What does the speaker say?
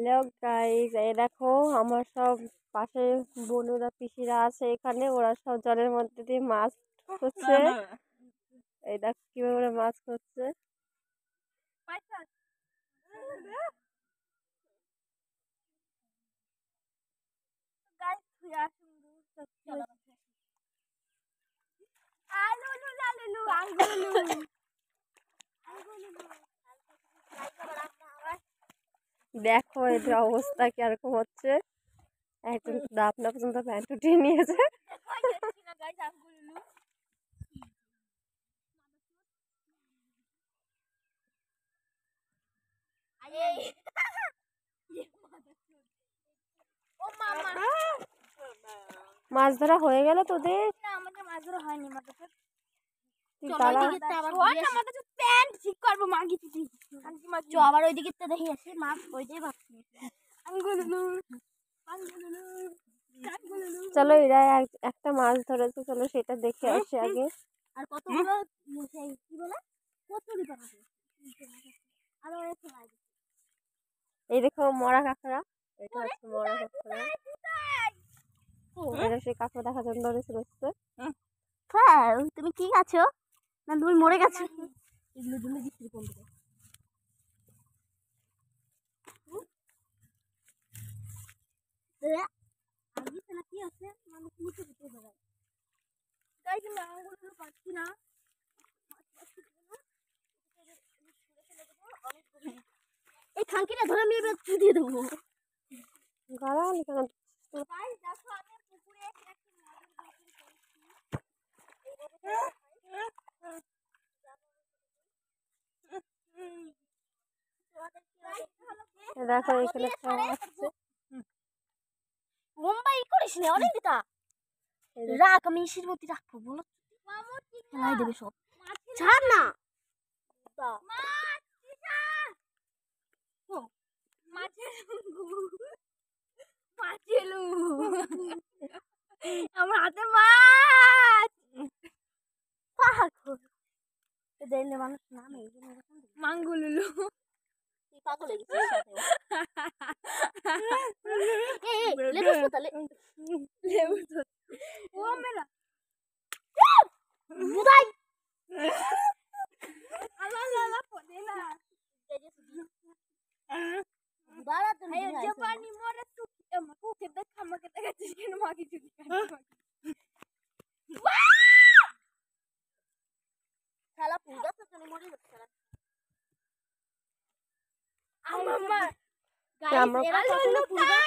Hello guys, এই দেখো আমার সব পাশে বোনেরা পিসিরা আছে এখানে, ওরা সব জলের মধ্যে দিয়ে মাছ ধরছে। এই দেখো কিভাবে ওরা মাছ ধরছে। দেখো এদের অবস্থা কিরকম হচ্ছে। একজন দাপনা পর্যন্ত প্যান্ট উঠিয়ে নিয়েছে। মাছ ধরা হয়ে গেল তোদের? আমাদের মাছ ধরা হয়নি। আবার ওইদিকে তো দেখি আসি মাছ ওইটাই ভাবছি। চলো এরা একটা মাছ ধরেছে, চলো সেটা দেখে আসি আগে। আর কতগুলো কি বলে কচুরি পাঠাবে। আরো এই দেখো মরা কাঁকড়া, এটা হচ্ছে মরা কাঁকড়া। এরা সেই কাঁকড়া দেখার জন্য ধরেছে। তুমি ঠিক আছো না তুমি মরে গেছো? এগুলো জন্য বিক্রি করবে। কি আছে মানুষ মুখে দিতে পারে তাই কিন্তু আঙুলগুলো পাচ্ছি না। এই খাঙ্কিটা ধরে আমি এবার চুদিয়ে দেবো। গাড়ালি কেন? দেখো এখানে খাওয়া হচ্ছে। মুম্বাই করিস নি অনেক দিতা রাখ, আমি ইসির মধ্যে রাখবো বলো ফেলাই দেবে সব। ছাড় না আমার হাতে মাছ দেখলে মানুষ নামে মাঙ্গুলুলু। তুই পাগল হয়ে গেছিস সাথে। লেবু তাহলে লেবু ও মেরা বুদাই আলা আলা পড়ে না বারা তো এই যে পানি মরে তো আমাকে দেখ আমাকে দেখাচ্ছিস কেন মাগি চুদি শালা পুরা তো তুমি মরে যাচ্ছে না আমার গাইস এরা কখনো পুরা